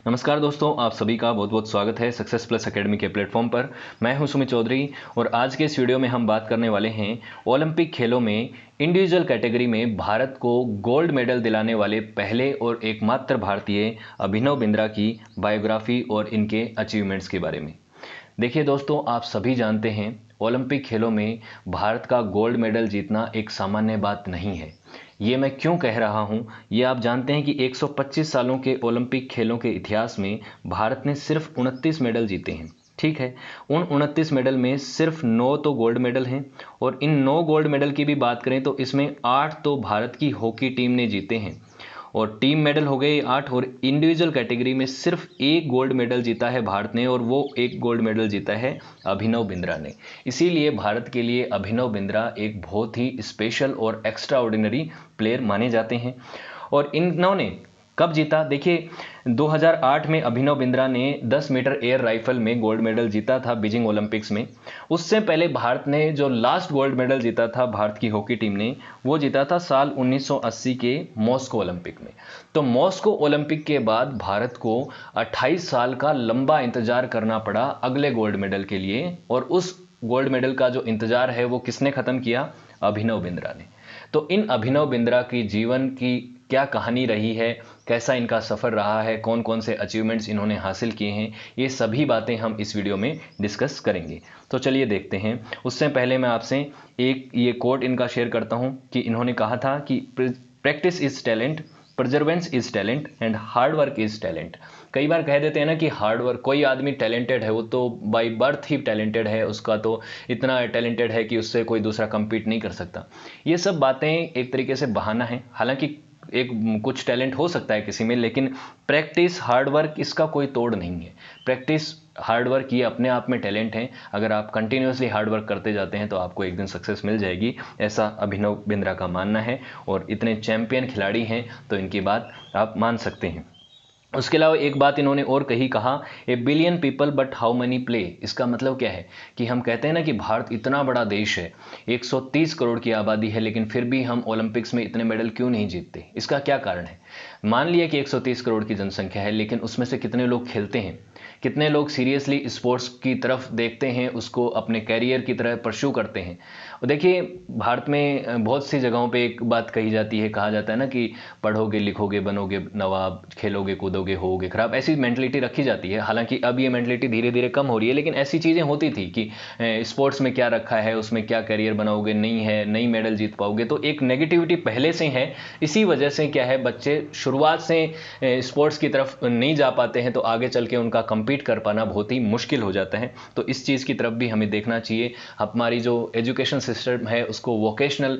नमस्कार दोस्तों, आप सभी का बहुत बहुत स्वागत है सक्सेस प्लस एकेडमी के प्लेटफॉर्म पर। मैं हूं सुमित चौधरी और आज के इस वीडियो में हम बात करने वाले हैं ओलंपिक खेलों में इंडिविजुअल कैटेगरी में भारत को गोल्ड मेडल दिलाने वाले पहले और एकमात्र भारतीय अभिनव बिंद्रा की बायोग्राफी और इनके अचीवमेंट्स के बारे में। देखिए दोस्तों, आप सभी जानते हैं ओलंपिक खेलों में भारत का गोल्ड मेडल जीतना एक सामान्य बात नहीं है। ये मैं क्यों कह रहा हूँ, ये आप जानते हैं कि 125 सालों के ओलंपिक खेलों के इतिहास में भारत ने सिर्फ 29 मेडल जीते हैं। ठीक है, उन 29 मेडल में सिर्फ 9 तो गोल्ड मेडल हैं और इन 9 गोल्ड मेडल की भी बात करें तो इसमें 8 तो भारत की हॉकी टीम ने जीते हैं और टीम मेडल हो गए 8। और इंडिविजुअल कैटेगरी में सिर्फ एक गोल्ड मेडल जीता है भारत ने और वो एक गोल्ड मेडल जीता है अभिनव बिंद्रा ने। इसीलिए भारत के लिए अभिनव बिंद्रा एक बहुत ही स्पेशल और एक्स्ट्रा ऑर्डिनरी प्लेयर माने जाते हैं। और इन्होंने कब जीता, देखिए 2008 में अभिनव बिंद्रा ने 10 मीटर एयर राइफल में गोल्ड मेडल जीता था बीजिंग ओलंपिक्स में। उससे पहले भारत ने जो लास्ट गोल्ड मेडल जीता था भारत की हॉकी टीम ने, वो जीता था साल 1980 के मॉस्को ओलंपिक में। तो मॉस्को ओलंपिक के बाद भारत को 28 साल का लंबा इंतजार करना पड़ा अगले गोल्ड मेडल के लिए। और उस गोल्ड मेडल का जो इंतजार है वो किसने खत्म किया? अभिनव बिंद्रा ने। तो इन अभिनव बिंद्रा की जीवन की क्या कहानी रही है, कैसा इनका सफ़र रहा है, कौन कौन से अचीवमेंट्स इन्होंने हासिल किए हैं, ये सभी बातें हम इस वीडियो में डिस्कस करेंगे। तो चलिए देखते हैं। उससे पहले मैं आपसे एक ये कोट इनका शेयर करता हूं कि इन्होंने कहा था कि practice is talent, perseverance is talent and hard work is talent. कई बार कह देते हैं ना कि हार्ड वर्क, कोई आदमी टैलेंटेड है, वो तो बाय बर्थ ही टैलेंटेड है, उसका तो इतना टैलेंटेड है कि उससे कोई दूसरा compete नहीं कर सकता। ये सब बातें एक तरीके से बहाना है। हालांकि एक कुछ टैलेंट हो सकता है किसी में, लेकिन प्रैक्टिस हार्ड वर्क इसका कोई तोड़ नहीं है। प्रैक्टिस हार्ड वर्क ये अपने आप में टैलेंट है। अगर आप कंटिन्यूसली हार्ड वर्क करते जाते हैं तो आपको एक दिन सक्सेस मिल जाएगी, ऐसा अभिनव बिंद्रा का मानना है। और इतने चैंपियन खिलाड़ी हैं तो इनकी बात आप मान सकते हैं। उसके अलावा एक बात इन्होंने और कही, कहा ए billion people but how many play. इसका मतलब क्या है कि हम कहते हैं ना कि भारत इतना बड़ा देश है, 130 करोड़ की आबादी है, लेकिन फिर भी हम ओलंपिक्स में इतने मेडल क्यों नहीं जीतते? इसका क्या कारण है? मान लिया कि 130 करोड़ की जनसंख्या है, लेकिन उसमें से कितने लोग खेलते हैं, कितने लोग सीरियसली स्पोर्ट्स की तरफ देखते हैं, उसको अपने कैरियर की तरह परस्यू करते हैं? और देखिए भारत में बहुत सी जगहों पे एक बात कही जाती है, कहा जाता है ना कि पढ़ोगे लिखोगे बनोगे नवाब, खेलोगे कूदोगे होगे खराब, ऐसी मेंटलिटी रखी जाती है। हालांकि अब ये मेंटलिटी धीरे धीरे कम हो रही है, लेकिन ऐसी चीज़ें होती थी कि स्पोर्ट्स में क्या रखा है, उसमें क्या करियर बनाओगे, नहीं है नहीं मेडल जीत पाओगे, तो एक नेगेटिविटी पहले से है। इसी वजह से क्या है, बच्चे शुरुआत से स्पोर्ट्स की तरफ नहीं जा पाते हैं, तो आगे चल के उनका compete कर पाना बहुत ही मुश्किल हो जाता है। तो इस चीज़ की तरफ भी हमें देखना चाहिए। हमारी जो एजुकेशन सिस्टम है उसको वोकेशनल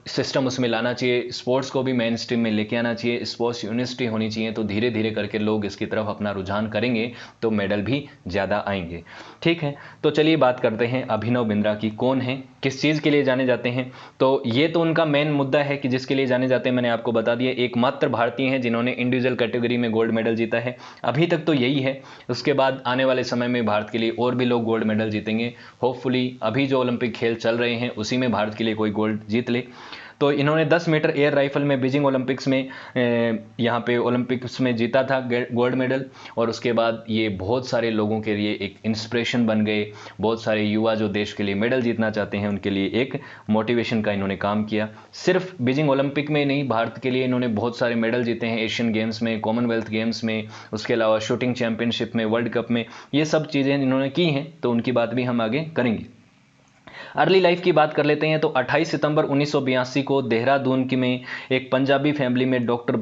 सिस्टम उसमें लाना चाहिए, स्पोर्ट्स को भी मेन स्ट्रीम में लेके आना चाहिए, स्पोर्ट्स यूनिवर्सिटी होनी चाहिए। तो धीरे धीरे करके लोग इसकी तरफ अपना रुझान करेंगे तो मेडल भी ज़्यादा आएंगे। ठीक है, तो चलिए बात करते हैं अभिनव बिंद्रा की। कौन है, किस चीज़ के लिए जाने जाते हैं? तो ये तो उनका मेन मुद्दा है कि जिसके लिए जाने जाते हैं मैंने आपको बता दिया। एकमात्र भारतीय हैं जिन्होंने इंडिविजुअल कैटेगरी में गोल्ड मेडल जीता है, अभी तक तो यही है। उसके बाद आने वाले समय में भारत के लिए और भी लोग गोल्ड मेडल जीतेंगे। होपफुली अभी जो ओलंपिक खेल चल रहे हैं उसी में भारत के लिए कोई गोल्ड जीत ले। तो इन्होंने 10 मीटर एयर राइफल में बीजिंग ओलंपिक्स में यहाँ पे ओलंपिक्स में जीता था गोल्ड मेडल। और उसके बाद ये बहुत सारे लोगों के लिए एक इंस्पिरेशन बन गए। बहुत सारे युवा जो देश के लिए मेडल जीतना चाहते हैं उनके लिए एक मोटिवेशन का इन्होंने काम किया। सिर्फ बीजिंग ओलंपिक में नहीं, भारत के लिए इन्होंने बहुत सारे मेडल जीते हैं, एशियन गेम्स में, कॉमनवेल्थ गेम्स में, उसके अलावा शूटिंग चैंपियनशिप में, वर्ल्ड कप में, ये सब चीज़ें इन्होंने की हैं। तो उनकी बात भी हम आगे करेंगे। अर्ली लाइफ की बात कर लेते हैं तो 28 सितंबर 1982 को देहरादून की में एक पंजाबी फैमिली में डॉक्टर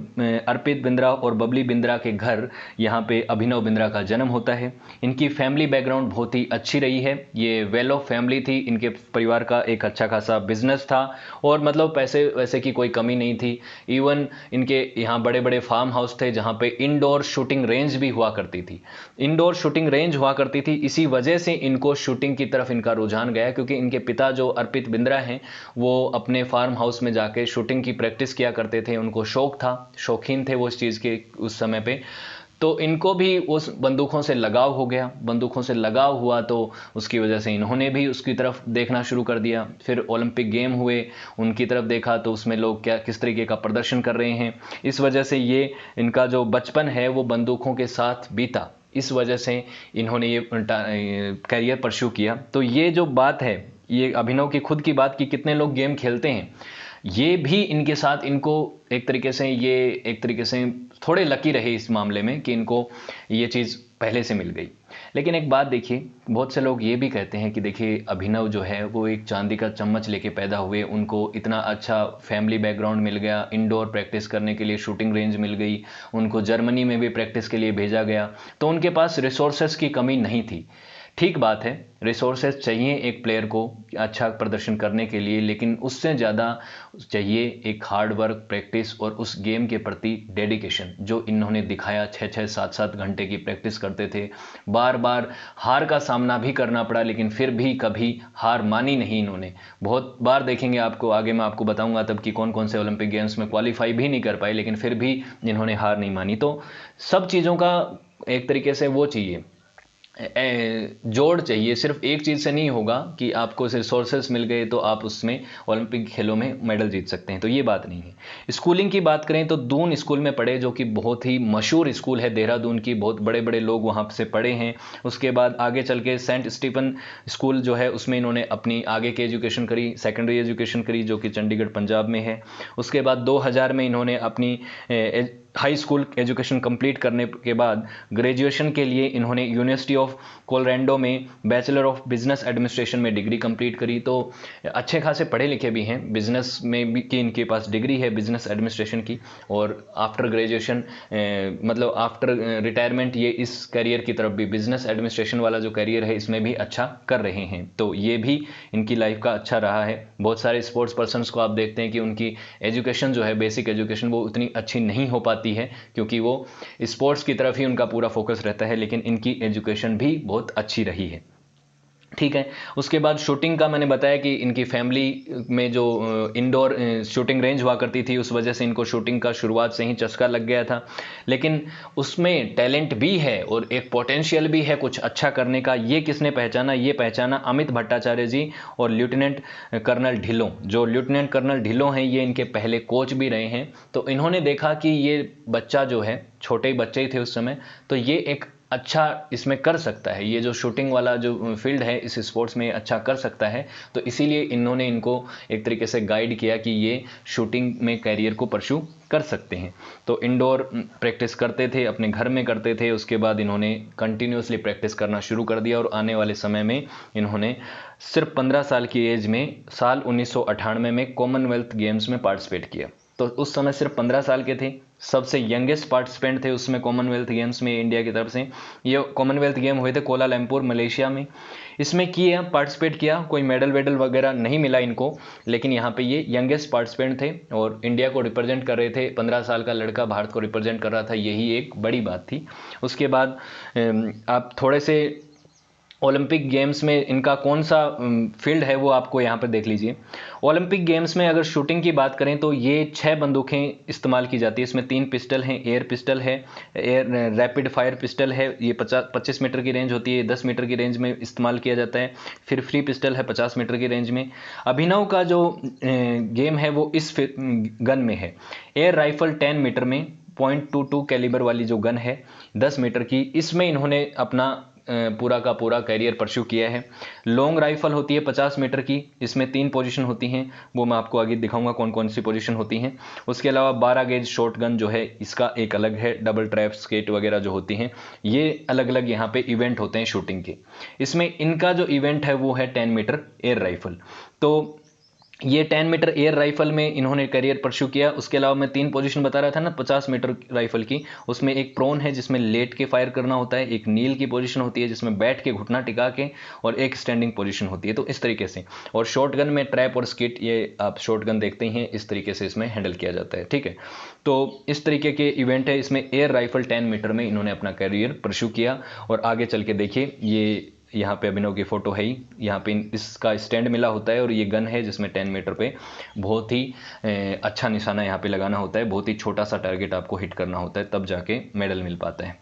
अर्पित बिंद्रा और बबली बिंद्रा के घर यहाँ पे अभिनव बिंद्रा का जन्म होता है। इनकी फैमिली बैकग्राउंड बहुत ही अच्छी रही है, ये वेल ऑफ फैमिली थी। इनके परिवार का एक अच्छा खासा बिजनेस था और मतलब पैसे वैसे की कोई कमी नहीं थी। इवन इनके यहाँ बड़े बड़े फार्म हाउस थे जहाँ पे इंडोर शूटिंग रेंज भी हुआ करती थी। इंडोर शूटिंग रेंज हुआ करती थी, इसी वजह से इनको शूटिंग की तरफ इनका रुझान गया, क्योंकि इनके पिता जो अर्पित बिंद्रा हैं वो अपने फार्म हाउस में जाके शूटिंग की प्रैक्टिस किया करते थे। उनको शौक था, शौकीन थे वो इस चीज़ के उस समय पे। तो इनको भी उस बंदूकों से लगाव हो गया, बंदूकों से लगाव हुआ तो उसकी वजह से इन्होंने भी उसकी तरफ देखना शुरू कर दिया। फिर ओलंपिक गेम हुए, उनकी तरफ देखा तो उसमें लोग क्या किस तरीके का प्रदर्शन कर रहे हैं, इस वजह से ये इनका जो बचपन है वो बंदूकों के साथ बीता, इस वजह से इन्होंने ये करियर परस्यू किया। तो ये जो बात है, ये अभिनव की खुद की बात कि कितने लोग गेम खेलते हैं, ये भी इनके साथ, इनको एक तरीके से ये एक तरीके से थोड़े लकी रहे इस मामले में कि इनको ये चीज़ पहले से मिल गई। लेकिन एक बात देखिए, बहुत से लोग ये भी कहते हैं कि देखिए अभिनव जो है वो एक चांदी का चम्मच लेके पैदा हुए, उनको इतना अच्छा फैमिली बैकग्राउंड मिल गया, इंडोर प्रैक्टिस करने के लिए शूटिंग रेंज मिल गई, उनको जर्मनी में भी प्रैक्टिस के लिए भेजा गया, तो उनके पास रिसोर्सेस की कमी नहीं थी। ठीक बात है, रिसोर्सेज चाहिए एक प्लेयर को अच्छा प्रदर्शन करने के लिए, लेकिन उससे ज़्यादा चाहिए एक हार्ड वर्क, प्रैक्टिस और उस गेम के प्रति डेडिकेशन जो इन्होंने दिखाया। 6-6, 7-7 घंटे की प्रैक्टिस करते थे, बार बार हार का सामना भी करना पड़ा, लेकिन फिर भी कभी हार मानी नहीं इन्होंने। बहुत बार देखेंगे आपको, आगे मैं आपको बताऊंगा तब कि कौन कौन से ओलंपिक गेम्स में क्वालिफाई भी नहीं कर पाए, लेकिन फिर भी इन्होंने हार नहीं मानी। तो सब चीज़ों का एक तरीके से वो चाहिए, जोड़ चाहिए, सिर्फ एक चीज़ से नहीं होगा कि आपको रिसोर्सेस मिल गए तो आप उसमें ओलंपिक खेलों में मेडल जीत सकते हैं, तो ये बात नहीं है। स्कूलिंग की बात करें तो दून स्कूल में पढ़े, जो कि बहुत ही मशहूर स्कूल है देहरादून की, बहुत बड़े बड़े लोग वहाँ से पढ़े हैं। उसके बाद आगे चल के सेंट स्टीफन स्कूल जो है उसमें इन्होंने अपनी आगे की एजुकेशन करी, सेकेंडरी एजुकेशन करी, जो कि चंडीगढ़ पंजाब में है। उसके बाद 2000 में इन्होंने अपनी हाई स्कूल एजुकेशन कंप्लीट करने के बाद ग्रेजुएशन के लिए इन्होंने यूनिवर्सिटी ऑफ कोलोराडो में बैचलर ऑफ बिजनेस एडमिनिस्ट्रेशन में डिग्री कंप्लीट करी। तो अच्छे खासे पढ़े लिखे भी हैं, बिजनेस में भी की इनके पास डिग्री है बिजनेस एडमिनिस्ट्रेशन की। और आफ्टर ग्रेजुएशन मतलब आफ्टर रिटायरमेंट ये इस करियर की तरफ भी, बिजनेस एडमिनिस्ट्रेशन वाला जो करियर है इसमें भी अच्छा कर रहे हैं। तो ये भी इनकी लाइफ का अच्छा रहा है। बहुत सारे स्पोर्ट्स पर्सनस को आप देखते हैं कि उनकी एजुकेशन जो है, बेसिक एजुकेशन, वो उतनी अच्छी नहीं हो पाती है क्योंकि वो स्पोर्ट्स की तरफ ही उनका पूरा फोकस रहता है, लेकिन इनकी एजुकेशन भी बहुत अच्छी रही है। ठीक है। उसके बाद शूटिंग का मैंने बताया कि इनकी फैमिली में जो इंडोर शूटिंग रेंज हुआ करती थी, उस वजह से इनको शूटिंग का शुरुआत से ही चस्का लग गया था। लेकिन उसमें टैलेंट भी है और एक पोटेंशियल भी है कुछ अच्छा करने का। ये किसने पहचाना? ये पहचाना अमित भट्टाचार्य जी और लेफ्टिनेंट कर्नल ढिल्लों। जो लेफ्टिनेंट कर्नल ढिल्लों हैं ये इनके पहले कोच भी रहे हैं। तो इन्होंने देखा कि ये बच्चा जो है, छोटे बच्चे ही थे उस समय, तो ये एक अच्छा इसमें कर सकता है, ये जो शूटिंग वाला जो फील्ड है इस स्पोर्ट्स में अच्छा कर सकता है। तो इसीलिए इन्होंने इनको एक तरीके से गाइड किया कि ये शूटिंग में कैरियर को परस्यू कर सकते हैं। तो इंडोर प्रैक्टिस करते थे, अपने घर में करते थे। उसके बाद इन्होंने कंटिन्यूसली प्रैक्टिस करना शुरू कर दिया और आने वाले समय में इन्होंने सिर्फ 15 साल की एज में साल 1998 में कॉमनवेल्थ गेम्स में पार्टिसिपेट किया। तो उस समय सिर्फ 15 साल के थे, सबसे यंगेस्ट पार्टिसिपेंट थे उसमें कॉमनवेल्थ गेम्स में इंडिया की तरफ से। ये कॉमनवेल्थ गेम हुए थे कोलालमपुर मलेशिया में। इसमें किया, पार्टिसिपेट किया, कोई मेडल वेडल वगैरह नहीं मिला इनको, लेकिन यहाँ पे ये यंगेस्ट पार्टिसिपेंट थे और इंडिया को रिप्रेजेंट कर रहे थे। 15 साल का लड़का भारत को रिप्रेजेंट कर रहा था, यही एक बड़ी बात थी। उसके बाद आप थोड़े से ओलंपिक गेम्स में इनका कौन सा फील्ड है वो आपको यहाँ पर देख लीजिए। ओलंपिक गेम्स में अगर शूटिंग की बात करें तो ये 6 बंदूकें इस्तेमाल की जाती है। इसमें 3 पिस्टल हैं, एयर पिस्टल है, एयर रैपिड फायर पिस्टल है, ये 25 मीटर की रेंज होती है, 10 मीटर की रेंज में इस्तेमाल किया जाता है। फिर फ्री पिस्टल है 50 मीटर की रेंज में। अभिनव का जो गेम है वो इस गन में है। एयर राइफल 10 मीटर में, .22 कैलिबर वाली जो गन है 10 मीटर की, इसमें इन्होंने अपना पूरा का पूरा कैरियर परस्यू किया है। लॉन्ग राइफल होती है 50 मीटर की, इसमें 3 पोजीशन होती हैं, वो मैं आपको आगे दिखाऊंगा कौन कौन सी पोजीशन होती हैं। उसके अलावा 12 गेज शॉर्ट गन जो है इसका एक अलग है, डबल ट्रैप स्केट वगैरह जो होती हैं, ये अलग अलग यहाँ पे इवेंट होते हैं शूटिंग के। इसमें इनका जो इवेंट है वो है 10 मीटर एयर राइफल। तो ये 10 मीटर एयर राइफल में इन्होंने करियर परस्यू किया। उसके अलावा मैं 3 पोजीशन बता रहा था ना 50 मीटर राइफल की, उसमें एक प्रोन है जिसमें लेट के फायर करना होता है, एक नील की पोजीशन होती है जिसमें बैठ के घुटना टिका के, और एक स्टैंडिंग पोजीशन होती है। तो इस तरीके से, और शॉटगन में ट्रैप और स्किट, ये आप शॉटगन देखते हैं, इस तरीके से इसमें हैंडल किया जाता है। ठीक है, तो इस तरीके के इवेंट है। इसमें एयर राइफल 10 मीटर में इन्होंने अपना करियर परस्यू किया। और आगे चल के देखिए, ये यहाँ पे अभिनव की फोटो है ही, यहाँ पे इसका स्टैंड मिला होता है और ये गन है जिसमें 10 मीटर पे बहुत ही अच्छा निशाना यहाँ पे लगाना होता है। बहुत ही छोटा सा टारगेट आपको हिट करना होता है, तब जाके मेडल मिल पाता है।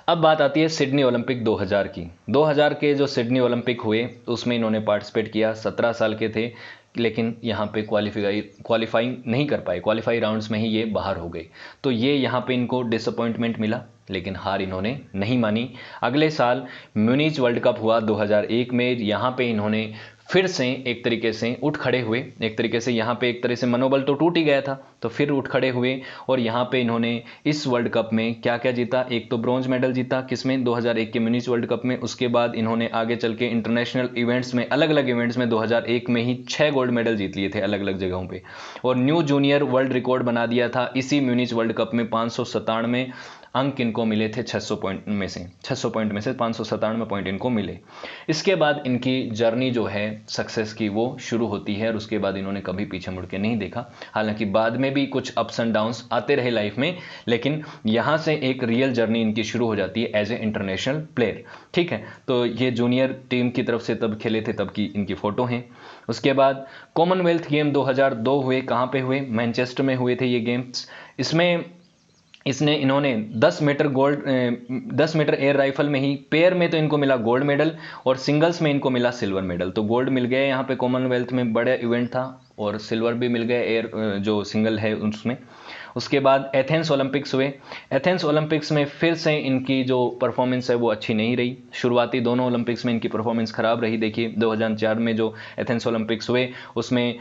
अब बात आती है सिडनी ओलंपिक 2000 की। 2000 के जो सिडनी ओलंपिक हुए उसमें इन्होंने पार्टिसिपेट किया, 17 साल के थे, लेकिन यहाँ पे क्वालिफाइंग नहीं कर पाए, क्वालिफाई राउंड्स में ही ये बाहर हो गए। तो ये यहाँ पे इनको डिसअपॉइंटमेंट मिला, लेकिन हार इन्होंने नहीं मानी। अगले साल म्यूनिच वर्ल्ड कप हुआ 2001 में, यहाँ पे इन्होंने फिर से एक तरीके से उठ खड़े हुए। एक तरीके से यहाँ पे एक तरह से मनोबल तो टूट ही गया था, तो फिर उठ खड़े हुए और यहाँ पे इन्होंने इस वर्ल्ड कप में क्या क्या जीता। एक तो ब्रॉन्ज मेडल जीता, किसमें, 2001 के म्यूनिच वर्ल्ड कप में। उसके बाद इन्होंने आगे चल के इंटरनेशनल इवेंट्स में, अलग अलग इवेंट्स में 2001 में ही 6 गोल्ड मेडल जीत लिए थे अलग अलग जगहों पे, और न्यू जूनियर वर्ल्ड रिकॉर्ड बना दिया था इसी म्यूनिच वर्ल्ड कप में। 597 अंक इनको मिले थे 600 पॉइंट में से, 600 पॉइंट में से 597 पॉइंट इनको मिले। इसके बाद इनकी जर्नी जो है सक्सेस की वो शुरू होती है, और उसके बाद इन्होंने कभी पीछे मुड़ के नहीं देखा। हालांकि बाद में भी कुछ अप्स एंड डाउन्स आते रहे लाइफ में, लेकिन यहाँ से एक रियल जर्नी इनकी शुरू हो जाती है एज ए इंटरनेशनल प्लेयर। ठीक है, तो ये जूनियर टीम की तरफ से तब खेले थे, तब की इनकी फ़ोटो हैं। उसके बाद कॉमनवेल्थ गेम 2002 हुए। कहाँ पे हुए? मैनचेस्टर में हुए थे ये गेम्स। इसमें इन्होंने 10 मीटर एयर राइफल में ही, पेयर में तो इनको मिला गोल्ड मेडल और सिंगल्स में इनको मिला सिल्वर मेडल। तो गोल्ड मिल गया यहाँ पे, कॉमनवेल्थ में बड़ा इवेंट था, और सिल्वर भी मिल गया एयर जो सिंगल है उसमें। उसके बाद एथेंस ओलंपिक्स हुए। एथेंस ओलंपिक्स में फिर से इनकी जो परफॉर्मेंस है वो अच्छी नहीं रही। शुरुआती दोनों ओलंपिक्स में इनकी परफॉर्मेंस खराब रही। देखिए 2004 में जो एथेंस ओलंपिक्स हुए उसमें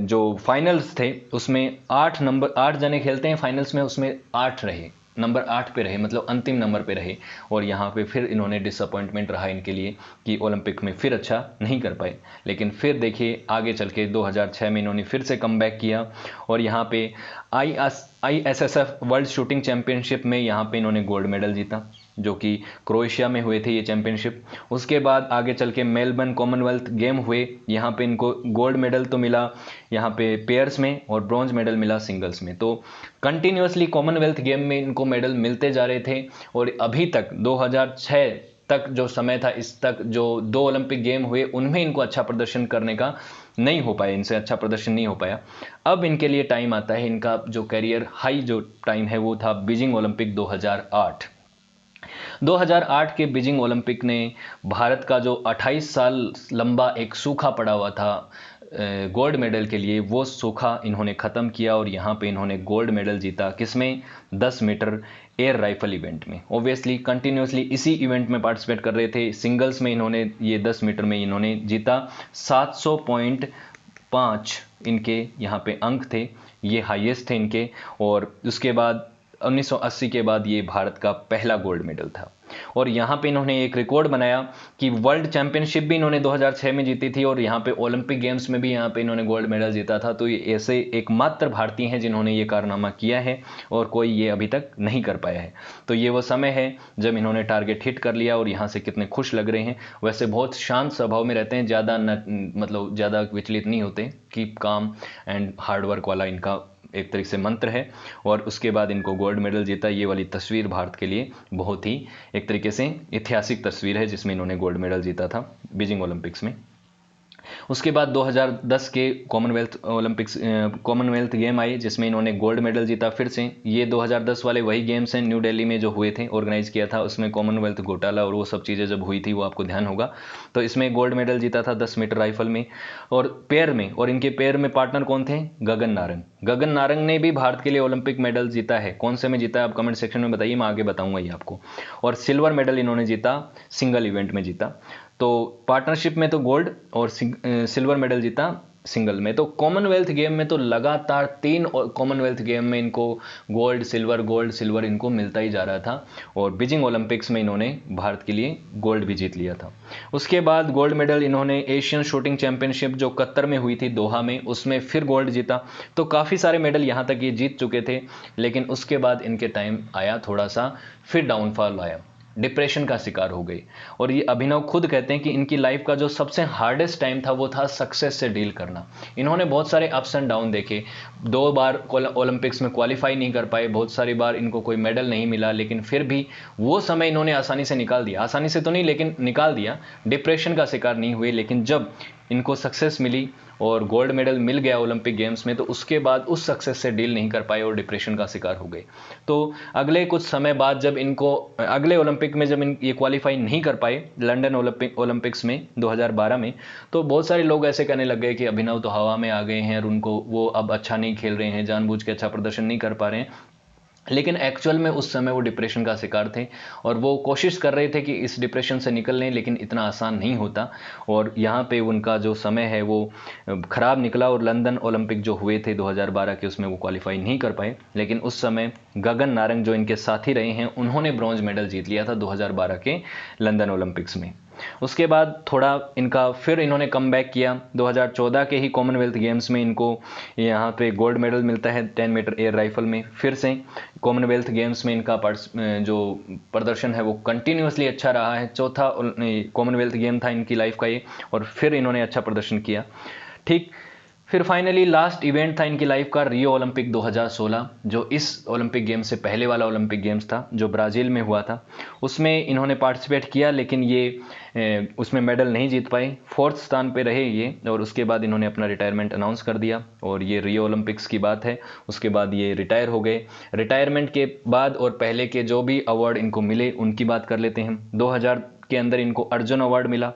जो फाइनल्स थे उसमें 8 जने खेलते हैं फाइनल्स में, उसमें 8 रहे, नंबर 8 पे रहे, मतलब अंतिम नंबर पे रहे। और यहाँ पे फिर इन्होंने डिसअपॉइंटमेंट रहा इनके लिए कि ओलंपिक में फिर अच्छा नहीं कर पाए। लेकिन फिर देखिए आगे चल के 2006 में इन्होंने फिर से कमबैक किया, और यहाँ पे ISSF वर्ल्ड शूटिंग चैंपियनशिप में यहाँ पे इन्होंने गोल्ड मेडल जीता, जो कि क्रोएशिया में हुए थे ये चैंपियनशिप। उसके बाद आगे चल के मेलबर्न कॉमनवेल्थ गेम हुए, यहाँ पे इनको गोल्ड मेडल तो मिला यहाँ पे पेयर्स में, और ब्रॉन्ज मेडल मिला सिंगल्स में। तो कंटिन्यूसली कॉमनवेल्थ गेम में इनको मेडल मिलते जा रहे थे, और अभी तक 2006 तक जो समय था, इस तक जो 2 ओलंपिक गेम हुए उनमें इनको अच्छा प्रदर्शन करने का नहीं हो पाया, इनसे अच्छा प्रदर्शन नहीं हो पाया। अब इनके लिए टाइम आता है, इनका जो करियर हाई जो टाइम है वो था बीजिंग ओलंपिक 2008। 2008 के बीजिंग ओलंपिक ने भारत का जो 28 साल लंबा एक सूखा पड़ा हुआ था गोल्ड मेडल के लिए, वो सूखा इन्होंने ख़त्म किया, और यहाँ पे इन्होंने गोल्ड मेडल जीता। किसमें? 10 मीटर एयर राइफल इवेंट में। ओब्वियसली कंटिन्यूसली इसी इवेंट में पार्टिसिपेट कर रहे थे। सिंगल्स में इन्होंने ये 10 मीटर में इन्होंने जीता। 700.5 इनके यहाँ पे अंक थे, ये हाईएस्ट थे इनके। और उसके बाद 1980 के बाद ये भारत का पहला गोल्ड मेडल था। और यहाँ पे इन्होंने एक रिकॉर्ड बनाया कि वर्ल्ड चैंपियनशिप भी इन्होंने 2006 में जीती थी, और यहाँ पे ओलंपिक गेम्स में भी यहाँ पे इन्होंने गोल्ड मेडल जीता था। तो ये ऐसे एकमात्र भारतीय हैं जिन्होंने ये कारनामा किया है, और कोई ये अभी तक नहीं कर पाया है। तो ये वो समय है जब इन्होंने टारगेट हिट कर लिया, और यहाँ से कितने खुश लग रहे हैं। वैसे बहुत शांत स्वभाव में रहते हैं, ज़्यादा विचलित नहीं होते। कीप काम एंड हार्डवर्क वाला इनका एक तरीके से मंत्र है। और उसके बाद इनको गोल्ड मेडल जीता। ये वाली तस्वीर भारत के लिए बहुत ही एक तरीके से ऐतिहासिक तस्वीर है, जिसमें इन्होंने गोल्ड मेडल जीता था बीजिंग ओलंपिक्स में। उसके बाद 2010 के कॉमनवेल्थ गेम आए, जिसमें इन्होंने गोल्ड मेडल जीता फिर से। ये 2010 वाले वही गेम्स हैं न्यू दिल्ली में जो हुए थे, ऑर्गेनाइज किया था। उसमें कॉमनवेल्थ घोटाला और वो सब चीज़ें जब हुई थी वो आपको ध्यान होगा। तो इसमें गोल्ड मेडल जीता था 10 मीटर राइफल में और पेयर में। और इनके पेयर में पार्टनर कौन थे? गगन नारंग। गगन नारंग ने भी भारत के लिए ओलंपिक मेडल जीता है। कौन से में जीता है आप कमेंट सेक्शन में बताइए, मैं आगे बताऊंगा ये आपको। और सिल्वर मेडल इन्होंने जीता, सिंगल इवेंट में जीता। तो पार्टनरशिप में तो गोल्ड और सिल्वर मेडल जीता सिंगल में। तो कॉमनवेल्थ गेम में तो लगातार 3 कॉमनवेल्थ गेम में इनको गोल्ड सिल्वर इनको मिलता ही जा रहा था। और बीजिंग ओलंपिक्स में इन्होंने भारत के लिए गोल्ड भी जीत लिया था। उसके बाद गोल्ड मेडल इन्होंने एशियन शूटिंग चैंपियनशिप जो कतर में हुई थी दोहा में, उसमें फिर गोल्ड जीता। तो काफ़ी सारे मेडल यहाँ तक ये जीत चुके थे। लेकिन उसके बाद इनके टाइम आया थोड़ा सा, फिर डाउनफॉल आया, डिप्रेशन का शिकार हो गई। और ये अभिनव खुद कहते हैं कि इनकी लाइफ का जो सबसे हार्डेस्ट टाइम था वो था सक्सेस से डील करना। इन्होंने बहुत सारे अप्स एंड डाउन देखे। 2 बार ओलंपिक्स में क्वालिफाई नहीं कर पाए, बहुत सारी बार इनको कोई मेडल नहीं मिला, लेकिन फिर भी वो समय इन्होंने आसानी से निकाल दिया। आसानी से तो नहीं, लेकिन निकाल दिया। डिप्रेशन का शिकार नहीं हुए। लेकिन जब इनको सक्सेस मिली और गोल्ड मेडल मिल गया ओलंपिक गेम्स में, तो उसके बाद उस सक्सेस से डील नहीं कर पाए और डिप्रेशन का शिकार हो गए। तो अगले कुछ समय बाद जब इनको अगले ओलंपिक में जब ये क्वालिफाई नहीं कर पाए लंदन ओलंपिक्स में 2012 में, तो बहुत सारे लोग ऐसे कहने लग गए कि अभिनव तो हवा में आ गए हैं और उनको वो अब अच्छा नहीं खेल रहे हैं, जानबूझ के अच्छा प्रदर्शन नहीं कर पा रहे हैं। लेकिन एक्चुअल में उस समय वो डिप्रेशन का शिकार थे और वो कोशिश कर रहे थे कि इस डिप्रेशन से निकल लें, लेकिन इतना आसान नहीं होता। और यहाँ पे उनका जो समय है वो ख़राब निकला और लंदन ओलंपिक जो हुए थे 2012 के, उसमें वो क्वालिफाई नहीं कर पाए। लेकिन उस समय गगन नारंग जो इनके साथी रहे हैं, उन्होंने ब्रॉन्ज मेडल जीत लिया था 2012 के लंदन ओलंपिक्स में। उसके बाद थोड़ा इनका फिर इन्होंने कम बैक किया। 2014 के ही कॉमनवेल्थ गेम्स में इनको यहाँ पे गोल्ड मेडल मिलता है 10 मीटर एयर राइफल में। फिर से कॉमनवेल्थ गेम्स में इनका जो प्रदर्शन है वो कंटिन्यूसली अच्छा रहा है। चौथा कॉमनवेल्थ गेम था इनकी लाइफ का ये, और फिर इन्होंने अच्छा प्रदर्शन किया। ठीक, फिर फाइनली लास्ट इवेंट था इनकी लाइफ का रियो ओलंपिक 2016, जो इस ओलंपिक गेम्स से पहले वाला ओलंपिक गेम्स था जो ब्राज़ील में हुआ था। उसमें इन्होंने पार्टिसिपेट किया, लेकिन ये उसमें मेडल नहीं जीत पाए, 4th स्थान पे रहे ये। और उसके बाद इन्होंने अपना रिटायरमेंट अनाउंस कर दिया, और ये रियो ओलंपिक्स की बात है। उसके बाद ये रिटायर हो गए। रिटायरमेंट के बाद और पहले के जो भी अवार्ड इनको मिले उनकी बात कर लेते हैं। 2000 के अंदर इनको अर्जुन अवार्ड मिला।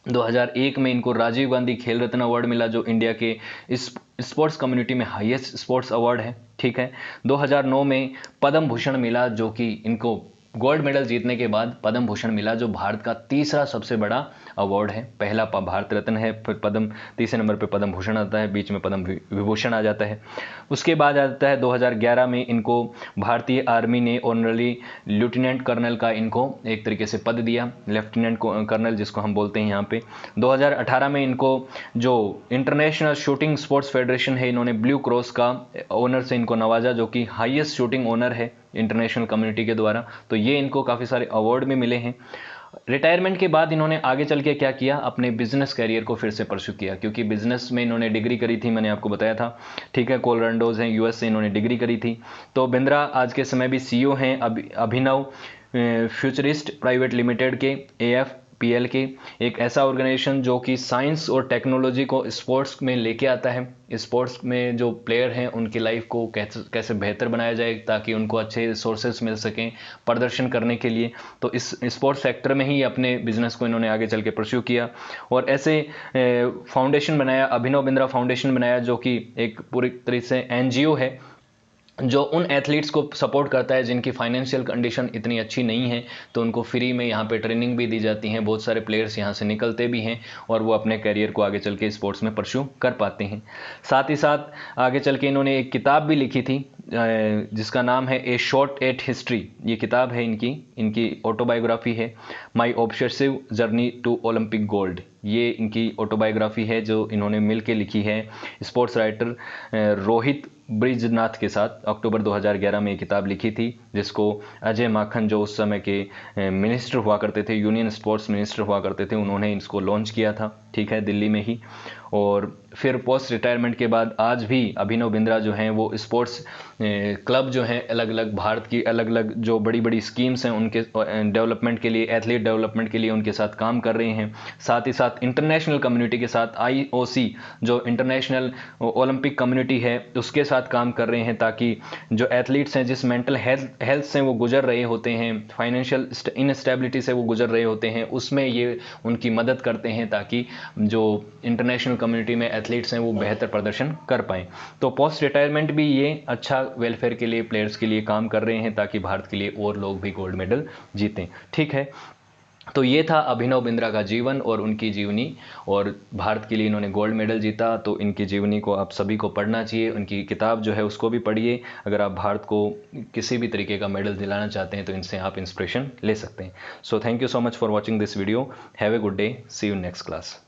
2001 में इनको राजीव गांधी खेल रत्न अवार्ड मिला, जो इंडिया के इस स्पोर्ट्स कम्युनिटी में हाईएस्ट स्पोर्ट्स अवार्ड है। ठीक है, 2009 में पद्म भूषण मिला, जो कि इनको गोल्ड मेडल जीतने के बाद पद्म भूषण मिला, जो भारत का तीसरा सबसे बड़ा अवार्ड है। पहला भारत रत्न है, फिर पद्म, तीसरे नंबर पे पद्म भूषण आता है, बीच में पद्म विभूषण आ जाता है। उसके बाद आता है 2011 में इनको भारतीय आर्मी ने ऑनररी लेफ्टिनेंट कर्नल का इनको एक तरीके से पद दिया, लेफ्टिनेंट कर्नल जिसको हम बोलते हैं यहाँ पे। 2018 में इनको जो इंटरनेशनल शूटिंग स्पोर्ट्स फेडरेशन है, इन्होंने ब्लू क्रॉस का ऑनर से इनको नवाजा, जो कि हाईएस्ट शूटिंग ऑनर है इंटरनेशनल कम्युनिटी के द्वारा। तो ये इनको काफ़ी सारे अवार्ड में मिले हैं। रिटायरमेंट के बाद इन्होंने आगे चल के क्या किया, अपने बिजनेस कैरियर को फिर से परस्यू किया, क्योंकि बिजनेस में इन्होंने डिग्री करी थी, मैंने आपको बताया था। ठीक है, कोलोराडोज हैं, यूएस से इन्होंने डिग्री करी थी। तो बिंद्रा आज के समय भी सीईओ हैं अभिनव फ्यूचरिस्ट प्राइवेट लिमिटेड के, AFPL के, एक ऐसा ऑर्गेनाइजेशन जो कि साइंस और टेक्नोलॉजी को स्पोर्ट्स में लेके आता है। स्पोर्ट्स में जो प्लेयर हैं उनकी लाइफ को कैसे बेहतर बनाया जाए, ताकि उनको अच्छे रिसोर्सेज मिल सकें प्रदर्शन करने के लिए। तो इस स्पोर्ट्स सेक्टर में ही अपने बिजनेस को इन्होंने आगे चल के परस्यू किया, और ऐसे फाउंडेशन बनाया, अभिनव बिंद्रा फाउंडेशन बनाया, जो कि एक पूरी तरह से NGO है, जो उन एथलीट्स को सपोर्ट करता है जिनकी फाइनेंशियल कंडीशन इतनी अच्छी नहीं है। तो उनको फ्री में यहाँ पे ट्रेनिंग भी दी जाती है। बहुत सारे प्लेयर्स यहाँ से निकलते भी हैं और वो अपने करियर को आगे चल के स्पोर्ट्स में परस्यू कर पाते हैं। साथ ही साथ आगे चल के इन्होंने एक किताब भी लिखी थी जिसका नाम है ए शॉट एट हिस्ट्री। ये किताब है इनकी ऑटोबायोग्राफी है, my obsessive journey to Olympic gold. ये इनकी ऑटोबायोग्राफी है जो इन्होंने मिल के लिखी है स्पोर्ट्स राइटर रोहित ब्रिजनाथ के साथ। अक्टूबर 2011 में ये किताब लिखी थी, जिसको अजय माखन जो उस समय के मिनिस्टर हुआ करते थे, यूनियन स्पोर्ट्स मिनिस्टर हुआ करते थे, उन्होंने इसको लॉन्च किया था। ठीक है, दिल्ली में ही। और फिर पोस्ट रिटायरमेंट के बाद आज भी अभिनव बिंद्रा जो हैं वो स्पोर्ट्स क्लब जो हैं अलग अलग भारत की अलग अलग जो बड़ी बड़ी स्कीम्स हैं उनके डेवलपमेंट के लिए, एथलीट डेवलपमेंट के लिए उनके साथ काम कर रहे हैं। साथ ही साथ इंटरनेशनल कम्युनिटी के साथ IOC जो इंटरनेशनल ओलंपिक कम्युनिटी है उसके साथ काम कर रहे हैं, ताकि जो एथलीट्स हैं जिस मेंटल हेल्थ से वो गुजर रहे होते हैं, फाइनेंशियल इनस्टेबिलिटी से वो गुजर रहे होते हैं, उसमें ये उनकी मदद करते हैं, ताकि जो इंटरनेशनल कम्युनिटी में एथलीट्स हैं वो बेहतर प्रदर्शन कर पाएं। तो पोस्ट रिटायरमेंट भी ये अच्छा वेलफेयर के लिए, प्लेयर्स के लिए काम कर रहे हैं, ताकि भारत के लिए और लोग भी गोल्ड मेडल जीतें। ठीक है, तो ये था अभिनव बिंद्रा का जीवन और उनकी जीवनी, और भारत के लिए इन्होंने गोल्ड मेडल जीता। तो इनकी जीवनी को आप सभी को पढ़ना चाहिए, उनकी किताब जो है उसको भी पढ़िए। अगर आप भारत को किसी भी तरीके का मेडल दिलाना चाहते हैं तो इनसे आप इंस्पिरेशन ले सकते हैं। So thank you so much for watching this video. Have a good day, see you next class.